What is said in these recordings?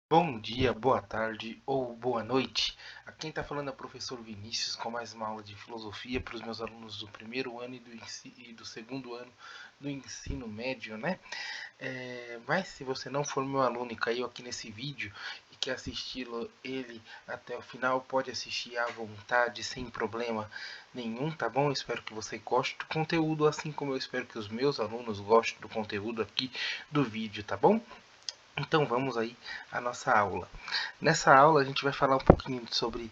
Bom dia, boa tarde ou boa noite. Aqui quem está falando é o professor Vinícius com mais uma aula de filosofia para os meus alunos do primeiro ano e do segundo ano do ensino médio, né? Mas se você não for meu aluno e caiu aqui nesse vídeo e quer assistir ele até o final, pode assistir à vontade, sem problema nenhum, tá bom? Eu espero que você goste do conteúdo, assim como eu espero que os meus alunos gostem do conteúdo aqui do vídeo, tá bom? Então vamos aí à nossa aula. Nessa aula a gente vai falar um pouquinho sobre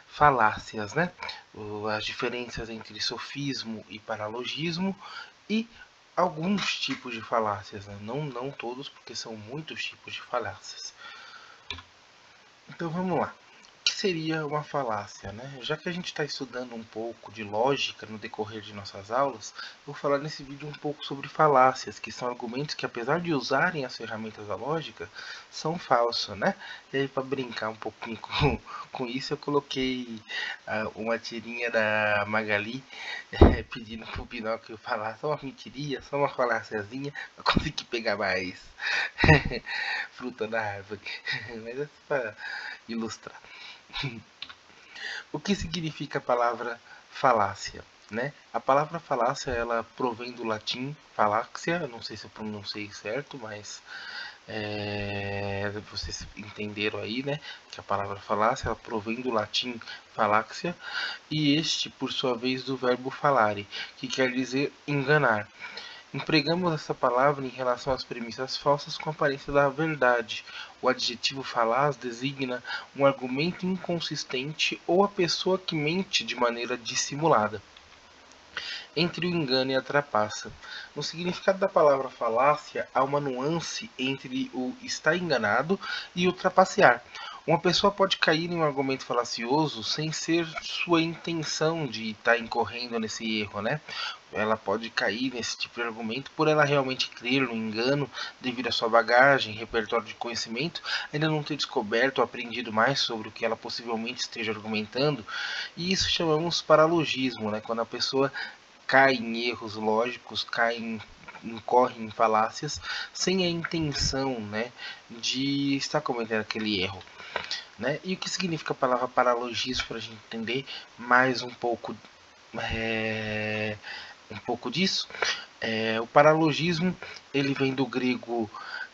falácias, né? As diferenças entre sofismo e paralogismo e alguns tipos de falácias, né? Não todos, porque são muitos tipos de falácias. Então vamos lá. O que seria uma falácia, né? Já que a gente está estudando um pouco de lógica no decorrer de nossas aulas, eu vou falar nesse vídeo um pouco sobre falácias, que são argumentos que, apesar de usarem as ferramentas da lógica, são falsos, né? E aí, para brincar um pouquinho com isso, eu coloquei uma tirinha da Magali pedindo pro Pinóquio falar só uma mentirinha, só uma faláciazinha, para conseguir pegar mais fruta da árvore. Mas é para ilustrar. O que significa a palavra falácia? Né? A palavra falácia ela provém do latim faláxia, não sei se eu pronunciei certo, mas vocês entenderam aí, né? Que a palavra falácia ela provém do latim faláxia e este, por sua vez, do verbo falare, que quer dizer enganar. Empregamos essa palavra em relação às premissas falsas com a aparência da verdade. O adjetivo falaz designa um argumento inconsistente ou a pessoa que mente de maneira dissimulada. Entre o engano e a trapaça. No significado da palavra falácia, há uma nuance entre o estar enganado e o trapacear. Uma pessoa pode cair em um argumento falacioso sem ser sua intenção de estar incorrendo nesse erro, né? Ela pode cair nesse tipo de argumento por ela realmente crer no engano devido à sua bagagem, repertório de conhecimento, ainda não ter descoberto ou aprendido mais sobre o que ela possivelmente esteja argumentando. E isso chamamos paralogismo, né? Quando a pessoa cai em erros lógicos, incorre em falácias sem a intenção, né, de estar cometendo aquele erro. Né? E o que significa a palavra paralogismo para a gente entender mais um pouco disso? O paralogismo ele vem do grego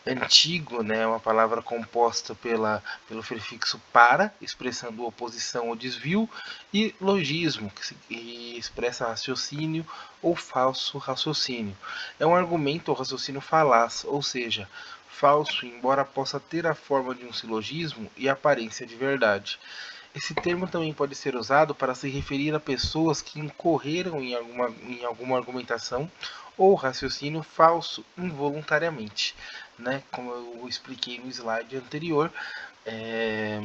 antigo, né, uma palavra composta pelo prefixo para, expressando oposição ou desvio, e logismo, que expressa raciocínio ou falso raciocínio. É um argumento ou raciocínio falaz, ou seja, falso, embora possa ter a forma de um silogismo e a aparência de verdade. Esse termo também pode ser usado para se referir a pessoas que incorreram em alguma argumentação ou raciocínio falso involuntariamente. Né? Como eu expliquei no slide anterior, é,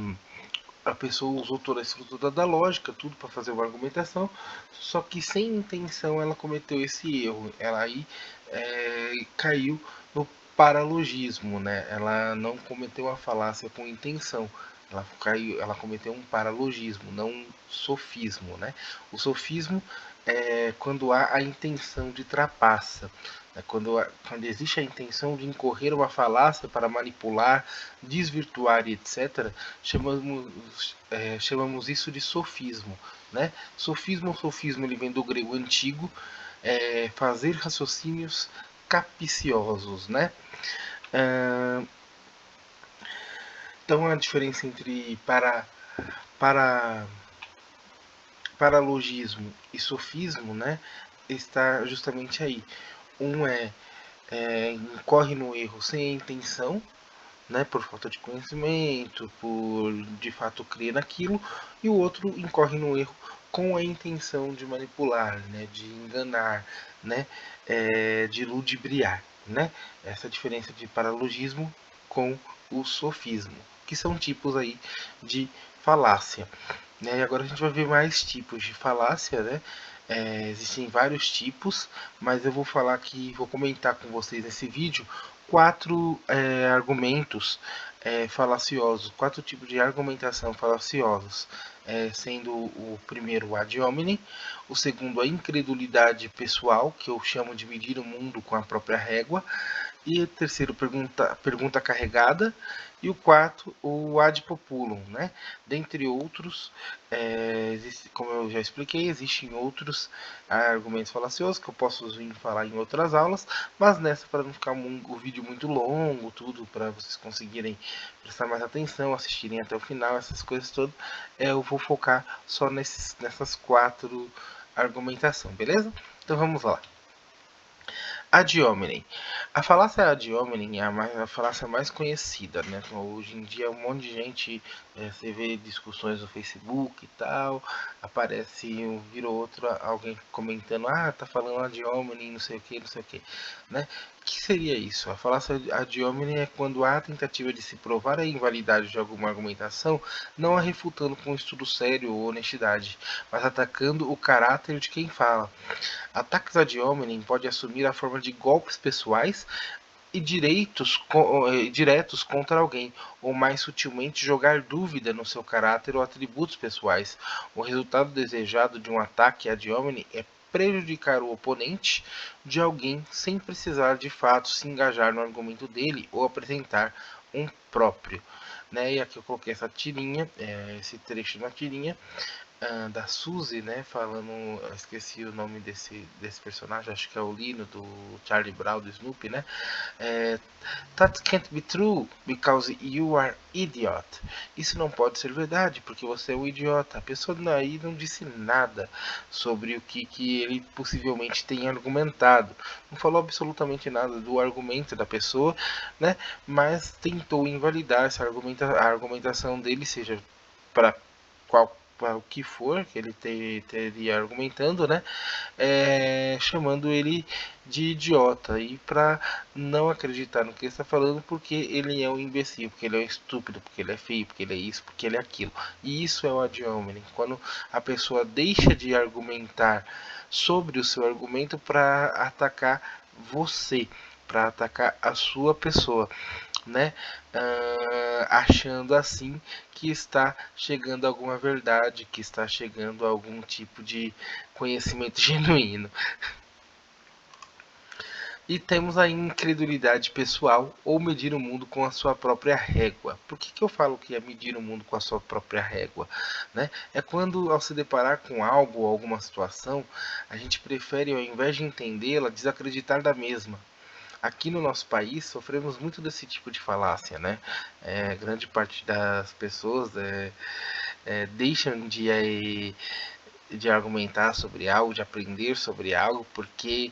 a pessoa usou toda a estrutura da lógica, tudo para fazer uma argumentação, só que sem intenção ela cometeu esse erro. Ela aí caiu no paralogismo, né? Ela não cometeu a falácia com intenção. Ela cometeu um paralogismo, não um sofismo, né? O sofismo é quando há a intenção de trapaça, né? Quando existe a intenção de incorrer uma falácia para manipular, desvirtuar e etc., chamamos isso de sofismo. Né? Sofismo ele vem do grego antigo, fazer raciocínios capciosos. Né? Então a diferença entre para, paralogismo e sofismo, né, está justamente aí. Um incorre no erro sem a intenção, né, por falta de conhecimento, por de fato crer naquilo, e o outro incorre no erro com a intenção de manipular, né, de enganar, né, de ludibriar, né? Essa diferença de paralogismo com o sofismo, que são tipos aí de falácia. Né? E agora a gente vai ver mais tipos de falácia, né? Existem vários tipos, mas eu vou falar aqui, vou comentar com vocês nesse vídeo quatro argumentos falaciosos, quatro tipos de argumentação falaciosos, sendo o primeiro o ad hominem, o segundo a incredulidade pessoal, que eu chamo de medir o mundo com a própria régua, E o terceiro, pergunta carregada. E o quarto, o ad populum, né? Dentre outros, como eu já expliquei, existem outros argumentos falaciosos que eu posso vir falar em outras aulas, mas nessa, para não ficar o vídeo muito longo, tudo, para vocês conseguirem prestar mais atenção, assistirem até o final, essas coisas todas, eu vou focar só nessas quatro argumentação, beleza? Então vamos lá. Ad hominem. A falácia ad hominem é a falácia mais conhecida, né? Hoje em dia um monte de gente, você vê discussões no Facebook e tal, aparece um vira ou outro alguém comentando, tá falando ad hominem, não sei o que, não sei o que, né? O que seria isso? A falácia ad hominem é quando há a tentativa de se provar a invalidade de alguma argumentação, não a refutando com estudo sério ou honestidade, mas atacando o caráter de quem fala. Ataques ad hominem pode assumir a forma de golpes pessoais e diretos contra alguém, ou mais sutilmente jogar dúvida no seu caráter ou atributos pessoais. O resultado desejado de um ataque ad hominem é prejudicar o oponente de alguém sem precisar de fato se engajar no argumento dele ou apresentar um próprio. Né? E aqui eu coloquei essa tirinha, esse trecho na tirinha, da Suzy, né, falando, eu esqueci o nome desse personagem, acho que é o Lino do Charlie Brown do Snoopy, né? That can't be true because you are idiot. Isso não pode ser verdade porque você é um idiota. A pessoa aí não disse nada sobre o que ele possivelmente tem argumentado. Não falou absolutamente nada do argumento da pessoa, né? Mas tentou invalidar essa a argumentação dele, seja para qual para o que for que ele teria argumentando, né? Chamando ele de idiota e para não acreditar no que ele está falando porque ele é um imbecil, porque ele é um estúpido, porque ele é feio, porque ele é isso, porque ele é aquilo. E isso é o ad hominem, quando a pessoa deixa de argumentar sobre o seu argumento para atacar você, para atacar a sua pessoa, né? Achando assim que está chegando a alguma verdade, que está chegando a algum tipo de conhecimento genuíno. E temos a incredulidade pessoal ou medir o mundo com a sua própria régua. Por que eu falo que é medir o mundo com a sua própria régua? Né? É quando, ao se deparar com algo ou alguma situação, a gente prefere, ao invés de entendê-la, desacreditar da mesma. Aqui no nosso país sofremos muito desse tipo de falácia, né? Grande parte das pessoas deixam de argumentar sobre algo, de aprender sobre algo, porque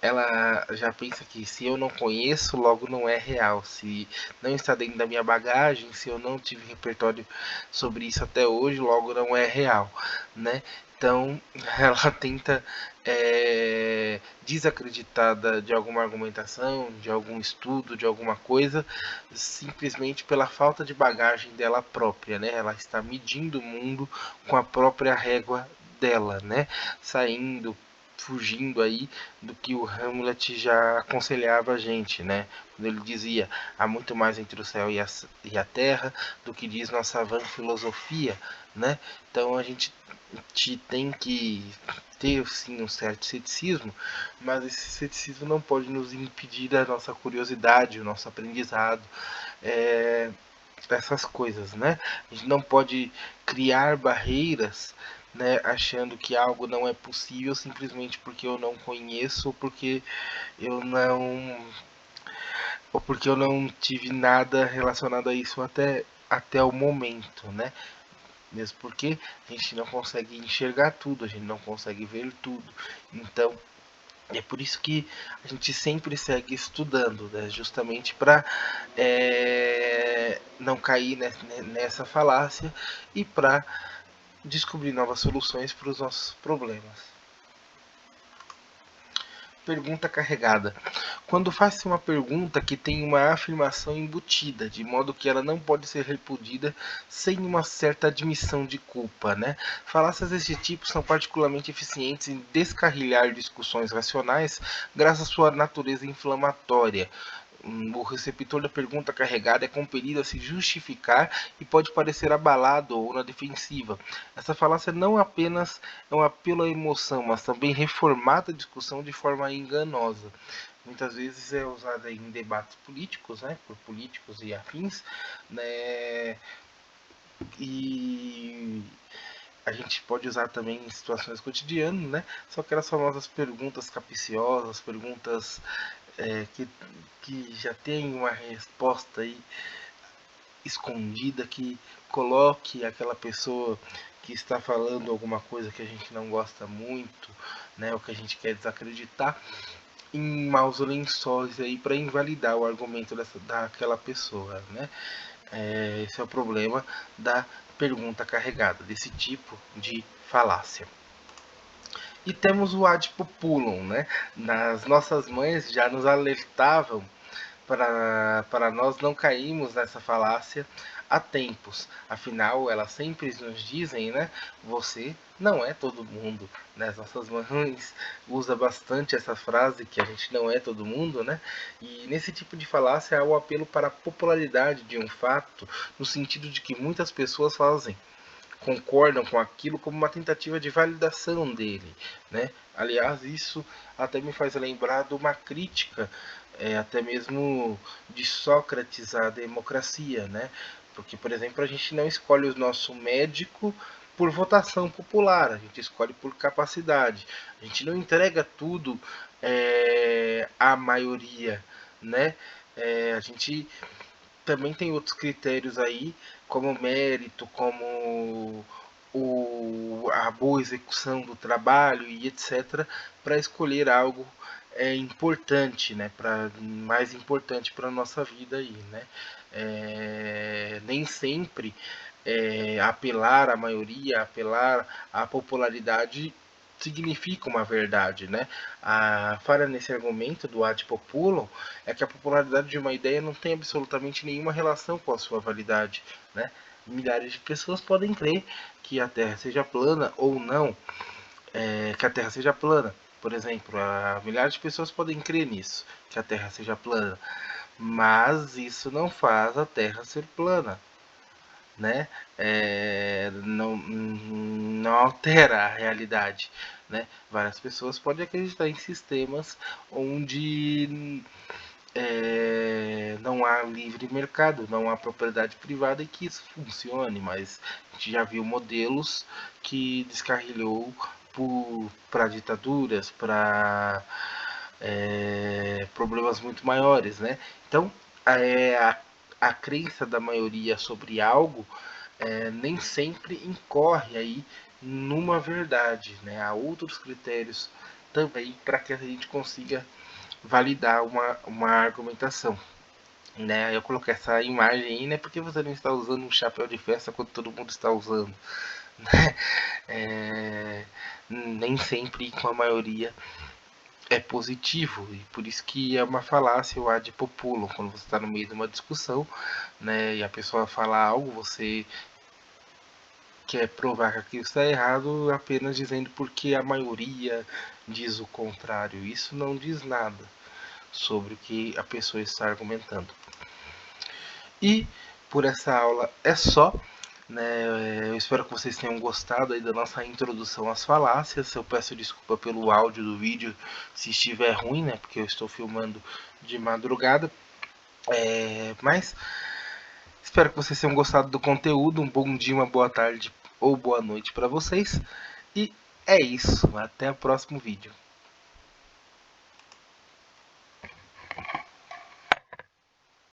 ela já pensa que se eu não conheço, logo não é real. Se não está dentro da minha bagagem, se eu não tive repertório sobre isso até hoje, logo não é real, né? Então ela tenta desacreditar de alguma argumentação, de algum estudo, de alguma coisa, simplesmente pela falta de bagagem dela própria, né? Ela está medindo o mundo com a própria régua dela, né? Saindo, fugindo aí do que o Hamlet já aconselhava a gente, né? Quando ele dizia, há muito mais entre o céu e a terra do que diz nossa vã filosofia, né? Então a gente tem que ter sim um certo ceticismo, mas esse ceticismo não pode nos impedir a nossa curiosidade, o nosso aprendizado, essas coisas, né? A gente não pode criar barreiras, né, achando que algo não é possível simplesmente porque eu não conheço eu não ou porque eu não tive nada relacionado a isso até o momento, né? Mesmo porque a gente não consegue enxergar tudo, a gente não consegue ver tudo. Então, é por isso que a gente sempre segue estudando, né? Justamente para não cair nessa falácia e para descobrir novas soluções para os nossos problemas. Pergunta carregada. Quando faz-se uma pergunta que tem uma afirmação embutida, de modo que ela não pode ser repudida sem uma certa admissão de culpa, né? Falácias desse tipo são particularmente eficientes em descarrilhar discussões racionais, graças à sua natureza inflamatória. O receptor da pergunta carregada é compelido a se justificar e pode parecer abalado ou na defensiva. Essa falácia não apenas é um apelo à emoção, mas também reformata a discussão de forma enganosa. muitas vezes é usada em debates políticos, né, por políticos e afins, né, e a gente pode usar também em situações cotidianas, né? São aquelas famosas perguntas capciosas, perguntas que já tem uma resposta aí escondida, que coloque aquela pessoa que está falando alguma coisa que a gente não gosta muito, né, ou que a gente quer desacreditar, em maus lençóis aí para invalidar o argumento daquela pessoa, né? Esse é o problema da pergunta carregada, desse tipo de falácia. E temos o ad populum, né? Nas nossas mães já nos alertavam para nós não cairmos nessa falácia há tempos. Afinal, elas sempre nos dizem, né? Você não é todo mundo. Né? As nossas mães usam bastante essa frase que a gente não é todo mundo, né? E nesse tipo de falácia há o apelo para a popularidade de um fato, no sentido de que muitas pessoas fazem concordam com aquilo como uma tentativa de validação dele, né? Aliás, isso até me faz lembrar de uma crítica, até mesmo de Sócrates à democracia, né? Porque, por exemplo, a gente não escolhe o nosso médico por votação popular, a gente escolhe por capacidade. A gente não entrega tudo à maioria, né? A gente também tem outros critérios aí, como mérito, como a boa execução do trabalho e etc., para escolher algo importante, né, mais importante para a nossa vida aí, né? Nem sempre apelar à maioria, apelar à popularidade significa uma verdade, né? A falha nesse argumento do ad populum é que a popularidade de uma ideia não tem absolutamente nenhuma relação com a sua validade, né? Milhares de pessoas podem crer que a Terra seja plana ou não, que a Terra seja plana. Por exemplo, milhares de pessoas podem crer nisso, que a Terra seja plana, mas isso não faz a Terra ser plana, né? Não altera a realidade, né? Várias pessoas podem acreditar em sistemas onde não há livre mercado, não há propriedade privada e que isso funcione, mas a gente já viu modelos que descarrilhou para ditaduras, para problemas muito maiores, né? Então, a crença da maioria sobre algo nem sempre incorre aí numa verdade, né? Há outros critérios também para que a gente consiga validar uma argumentação. Né? Eu coloquei essa imagem aí, né? Porque você não está usando um chapéu de festa quando todo mundo está usando. Né? Nem sempre com a maioria é positivo, e por isso que é uma falácia o ad populum, quando você está no meio de uma discussão, né, e a pessoa fala algo, você quer provar que aquilo está errado apenas dizendo porque a maioria diz o contrário. Isso não diz nada sobre o que a pessoa está argumentando. E por essa aula é só. Né? Eu espero que vocês tenham gostado aí da nossa introdução às falácias. Eu peço desculpa pelo áudio do vídeo se estiver ruim, né? Porque eu estou filmando de madrugada. Mas espero que vocês tenham gostado do conteúdo. Um bom dia, uma boa tarde ou boa noite para vocês. E é isso. Até o próximo vídeo.